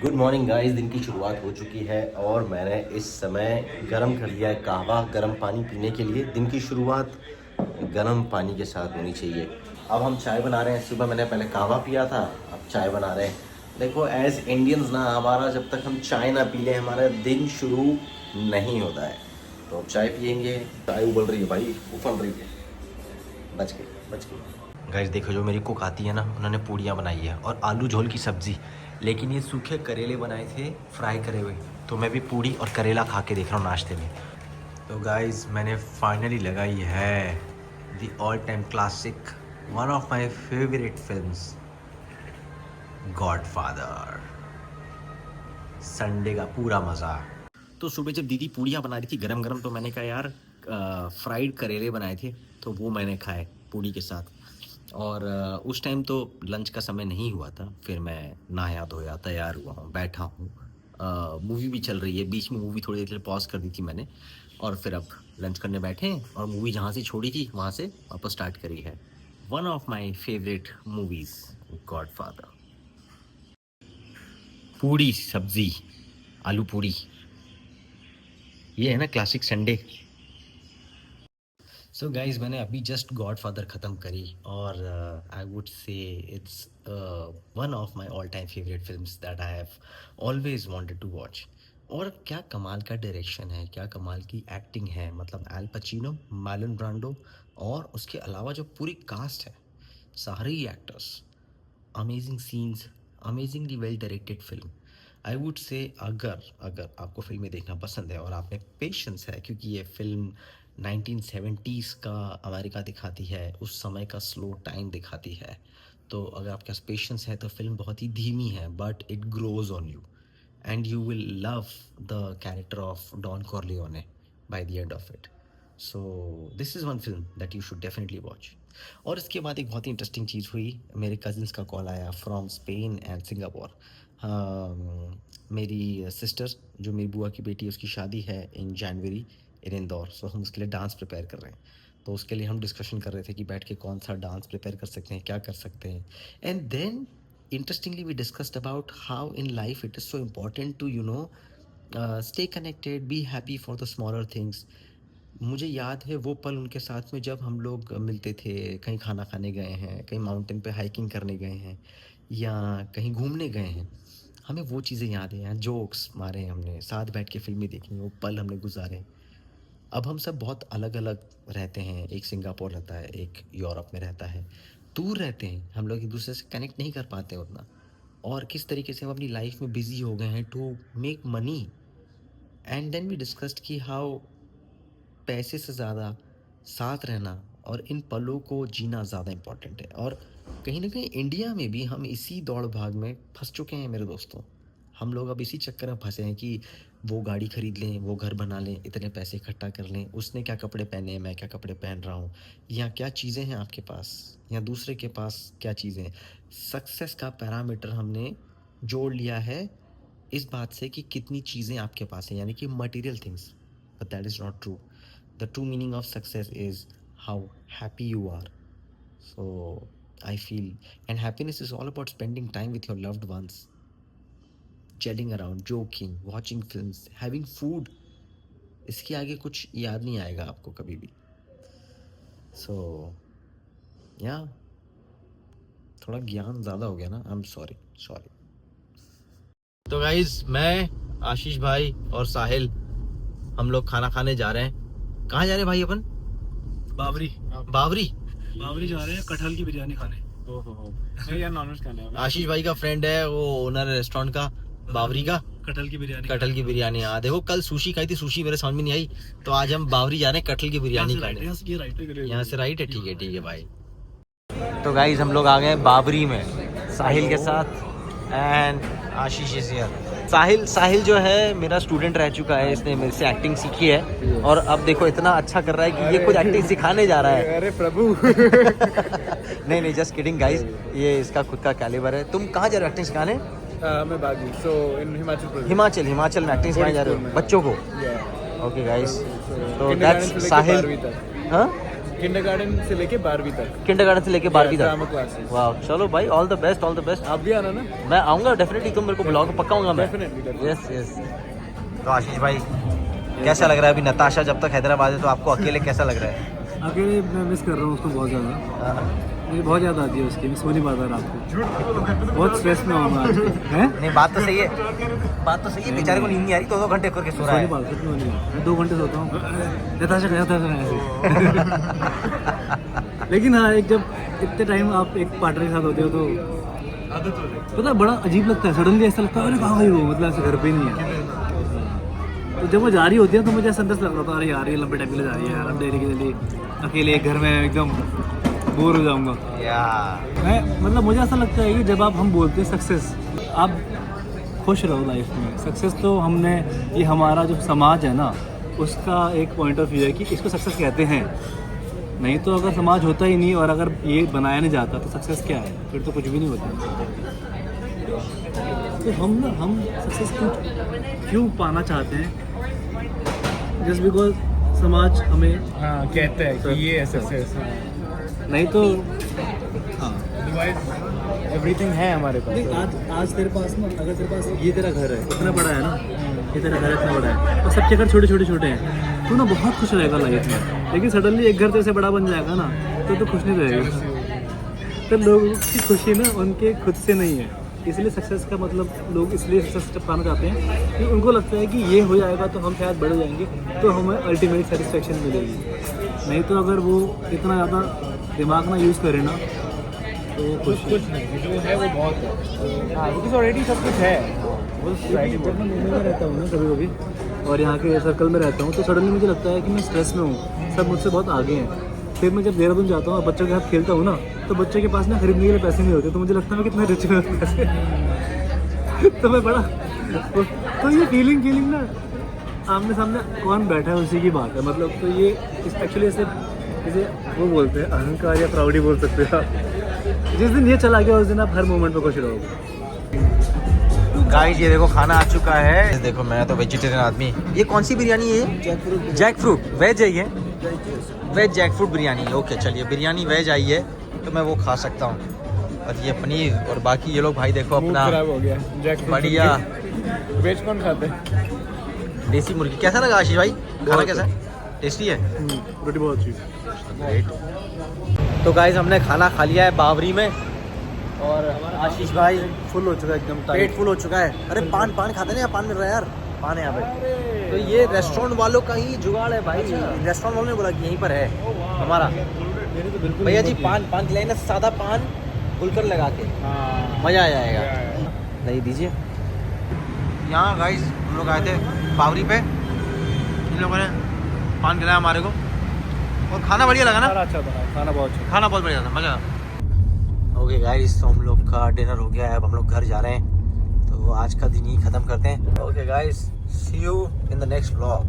Good morning guys. दिन की शुरुआत हो चुकी है और मैंने इस समय गर्म कर लिया है कहवा गर्म पानी पीने के लिए। दिन की शुरुआत गर्म पानी के साथ होनी चाहिए। अब हम चाय बना रहे हैं। सुबह मैंने पहले कहवा पिया था, अब चाय बना रहे हैं। देखो एज इंडियंस ना, हमारा जब तक हम चाय ना पी लें हमारा दिन शुरू नहीं होता है। तो अब चाय पियेंगे। चाय उबल रही है भाई, उफल रही है। बच गई। गाइस देखो, जो मेरी कुक आती है ना, उन्होंने पूड़ियाँ बनाई है और आलू झोल की सब्ज़ी, लेकिन ये सूखे करेले बनाए थे फ्राई करे हुए। तो मैं भी पूड़ी और करेला खा के देख रहा हूँ नाश्ते में। तो गाइस मैंने फाइनली लगाई है the all time classic, one of my favourite films, godfather. Sunday का पूरा मज़ा। तो सुबह जब दीदी पूड़ियाँ बना रही थी गरम गरम, तो मैंने कहा यार फ्राइड करेले बनाए थे तो वो मैंने खाए पूड़ी के साथ। और उस टाइम तो लंच का समय नहीं हुआ था। फिर मैं नहाया धोया तैयार हुआ हूँ, बैठा हूँ। मूवी भी चल रही है, बीच में मूवी थोड़ी देर के लिए पॉज कर दी थी मैंने, और फिर अब लंच करने बैठे हैं और मूवी जहाँ से छोड़ी थी वहाँ से वापस स्टार्ट करी है। One of my favourite movies, Godfather. Puri सब्जी, आलू पूड़ी, ये है ना क्लासिक संडे। सो गाइज मैंने अभी जस्ट गॉडफादर ख़त्म करी और I would say it's one of my all time favourite films that I have always wanted to watch. और क्या कमाल का डायरेक्शन है, क्या कमाल की एक्टिंग है। मतलब एल पचिनो, मार्लन ब्रांडो और उसके अलावा जो पूरी कास्ट है, सारे ही actors, amazing scenes, amazingly well directed फिल्म। आई वुड से अगर अगर आपको फिल्में देखना पसंद है और आप में पेशेंस है, क्योंकि ये फिल्म 1970s का अमेरिका दिखाती है, उस समय का स्लो टाइम दिखाती है। तो अगर आपके पास पेशेंस है तो फिल्म बहुत ही धीमी है, but it grows on you and you will love the character of Don Corleone by the end of it. So this is one film that you should definitely watch. और इसके बाद एक बहुत ही इंटरेस्टिंग चीज़ हुई। मेरे कज़न्स का call आया from Spain and Singapore. मेरी सिस्टर, जो मेरी बुआ की बेटी है, उसकी शादी है इन जनवरी इन इंदौर। सो हम उसके लिए डांस प्रिपेयर कर रहे हैं। तो उसके लिए हम डिस्कशन कर रहे थे कि बैठ के कौन सा डांस प्रिपेयर कर सकते हैं, क्या कर सकते हैं। And then interestingly we discussed about how in life it is so important to stay connected, be happy for the smaller things. मुझे याद है वो पल उनके साथ में जब हम लोग मिलते थे, कहीं खाना खाने गए हैं, कहीं माउंटेन पे हाइकिंग करने गए हैं या कहीं घूमने गए हैं। हमें वो चीज़ें याद हैं, यहाँ जोक्स मारे हैं हमने, साथ बैठ के फिल्में देखी, वो पल हमने गुजारे। अब हम सब बहुत अलग अलग रहते हैं। एक सिंगापुर रहता है, एक यूरोप में रहता है, दूर रहते हैं, हम लोग एक दूसरे से कनेक्ट नहीं कर पाते उतना। और किस तरीके से हम अपनी लाइफ में बिजी हो गए हैं to make money. And then we discussed कि हाउ पैसे से ज़्यादा साथ रहना और इन पलों को जीना ज़्यादा इम्पोर्टेंट है। और कहीं ना कहीं इंडिया में भी हम इसी दौड़ भाग में फंस चुके हैं मेरे दोस्तों। हम लोग अब इसी चक्कर में फंसे हैं कि वो गाड़ी खरीद लें, वो घर बना लें, इतने पैसे इकट्ठा कर लें, उसने क्या कपड़े पहने हैं, मैं क्या कपड़े पहन रहा हूँ, या क्या चीज़ें हैं आपके पास या दूसरे के पास क्या चीज़ें हैं। सक्सेस का पैरामीटर हमने जोड़ लिया है इस बात से कि कितनी चीज़ें आपके पास हैं, यानी कि material things. But that is not true. The true meaning of success is how happy you are. So I feel, and happiness is all about spending time with your loved ones, chatting around, joking, watching films, having food. इसके आगे कुछ याद नहीं आएगा आपको कभी भी। So yeah, थोड़ा ज्ञान ज़्यादा हो गया ना, आई एम सॉरी सॉरी। तो गाइज मैं, आशीष भाई और साहिल, हम लोग खाना खाने जा रहे हैं। कहाँ जा रहे हैं भाई अपन? बावरी बावरी बावरी जा रहे हैं कटहल की बिरयानी खाने। नहीं यार, नॉनवेज खाने हैं। आशीष भाई का फ्रेंड है वो, ओनर है रेस्टोरेंट का, बावरी का। कटहल की बिरयानी हाँ देखो, कल सुशी खाई थी, सुशी मेरे समझ में नहीं आई, तो आज हम बावरी जा रहे हैं कटहल की बिरयानी खाने। यहाँ से राइट है, ठीक है भाई। तो गाइज हम लोग आ गए बावरी में साहिल के साथ एंड आशीष इज हियर। साहिल जो है मेरा स्टूडेंट रह चुका है, इसने मेरे से एक्टिंग सीखी है और अब देखो इतना अच्छा कर रहा है कि ये खुद एक्टिंग सिखाने जा रहा है। अरे प्रभु नहीं जस्ट किडिंग गाइज, ये इसका खुद का कैलिबर है। तुम कहाँ जा रहे हो एक्टिंग सिखाने? मैं बागी, सो इन हिमाचल प्रदेश। हिमाचल में एक्टिंग सिखाने जा रहे हो बच्चों को? ओके गाइज, तो दैट्स साहिल। हाँ किंडरगार्टन से लेके 12वीं तक किंडरगार्टन से लेके 12वीं ड्रामा तक। क्लासेस। वाह, चलो भाई, all the best, all the best. आप भी आना ना। मैं आऊँगा डेफिनेटली, तुम मेरे को बुलाओगे, पक्का आऊँगा मैं। Definitely। Yes yes. तो आशीष भाई, कैसा लग रहा है अभी नताशा जब तक हैदराबाद है तो आपको अकेले कैसा लग रहा है? अकेले मैं मिस कर रहा हूँ उसको बहुत ज़्यादा, मुझे बहुत याद आती है उसकी, मैं सो नहीं पाता रात को, बहुत स्ट्रेस में हूँ आज। हैं? नहीं, बात तो सही है, बात तो सही है, बेचारे को नींद नहीं आ रही, 2-2 घंटे करके सो सो रहा नहीं है। पाता, सच में नहीं, मैं 2 घंटे सोता हूँ, नताशा ऐसे। लेकिन हाँ, एक जब इतने टाइम आप एक पार्टनर के साथ होते हो तो पता है बड़ा अजीब लगता है, सडनली ऐसा लगता है अरे कहाँ गई वो, मतलब ऐसे घर पे नहीं है। तो जब वो जा रही होती है तो मुझे ऐसा इंटरेस्ट लग रहा था, अरे यार ये लंबे टाइम के लिए जा रही है यार, अब डेली के लिए अकेले एक घर में एकदम बोर हो जाऊंगा। मैं मतलब मुझे ऐसा लगता है कि जब हम बोलते हैं सक्सेस, आप खुश रहो लाइफ में, सक्सेस तो हमने, ये हमारा जो समाज है ना उसका एक पॉइंट ऑफ व्यू है कि इसको सक्सेस कहते हैं। नहीं तो अगर समाज होता ही नहीं और अगर ये बनाया नहीं जाता तो सक्सेस क्या है, फिर तो कुछ भी नहीं होता। तो हम सक्सेस क्यों पाना चाहते हैं? जस्ट बिकॉज समाज हमें हाँ कहते हैं कि ये सक्सेस, नहीं तो हाँ अदरवाइज एवरीथिंग है हमारे पास। देख आज तेरे पास ना, अगर तेरे पास ये तेरा घर है इतना बड़ा है ना, ये तेरा घर इतना बड़ा है और सबके घर छोटे छोटे छोटे हैं, तो ना बहुत खुश रहेगा लाइफ में। लेकिन सडनली एक घर तेरे से बड़ा बन जाएगा ना तो खुश नहीं रहेगा। तो लोगों की खुशी ना उनके खुद से नहीं है, इसलिए सक्सेस का मतलब लोग इसलिए सक्सेस पाना चाहते हैं कि उनको लगता है कि ये हो जाएगा तो हम शायद बड़े हो जाएंगे तो हमें अल्टीमेट सेटिस्फेक्शन मिलेगी। नहीं तो अगर वो इतना ज़्यादा दिमाग ना यूज़ करे ना तो कुछ नहीं, जो है वो बहुत है। हाँ बिकॉज ऑलरेडी सब कुछ है, वो सोसाइटी जब मैं मुंबई में रहता हूँ ना कभी कभी और यहाँ के सर्कल में रहता हूँ तो सडनली मुझे लगता है कि मैं स्ट्रेस में हूँ, सब मुझसे बहुत आगे हैं। फिर मैं जब देहरादून जाता हूँ और बच्चों के साथ खेलता हूँ ना तो बच्चे के पास ना खरीदने के लिए पैसे नहीं होते, तो मुझे लगता है मैं कितना रिच हूँ पैसे। तो मैं बड़ा, तो ये फीलिंग ना आमने सामने कौन बैठा है उसी की बात है, मतलब तो ये एक्चुअली ऐसे जैसे वो बोलते हैं अहंकार या प्राउडी बोल सकते हो आप। जिस दिन ये चला गया उस दिन आप हर मोमेंट पर खुश रहोगे। गाइस ये देखो खाना आ चुका है, देखो मैं तो वेजिटेरियन आदमी। ये कौन सी बिरयानी है? जैक फ्रूट वेज है ये, veg jackfruit biryani. Okay चलिए, बिरयानी वेज आई है तो मैं वो खा सकता हूँ। और ये पनीर और बाकी ये लोग भाई देखो अपना खराब हो गया जैक बढ़िया वेज कौन खाते हैं? देसी मुर्गी। कैसा लगा आशीष भाई, खाना कैसा है? टेस्टी है? रोटी बहुत अच्छी। तो गाइस हमने खाना खा लिया है बावरी में और आशीष भाई फुल हो चुका है एकदम, पेट फुल हो चुका है। अरे पान खाते ना, पान मिल रहा है यार, पान है यहाँ पे। तो ये रेस्टोरेंट वालों का ही जुगाड़ है भाई, रेस्टोरेंट वालों ने बोला कि यहीं पर है हमारा। भैया जी पान खिलाए ना, सादा पान गुलकर लगा के, मज़ा आ जाएगा। नहीं दीजिए। यहाँ गाइस हम लोग आए थे बावरी पे, इन लोगों ने पान खिलाया हमारे को और खाना बढ़िया लगा ना? अच्छा था खाना, बहुत अच्छा, खाना बहुत बढ़िया था, मज़ा। ओके गाइस, तो हम लोग का डिनर हो गया है, अब हम लोग घर जा रहे हैं, तो आज का दिन ही ख़त्म करते हैं। Okay guys, see you in the next vlog.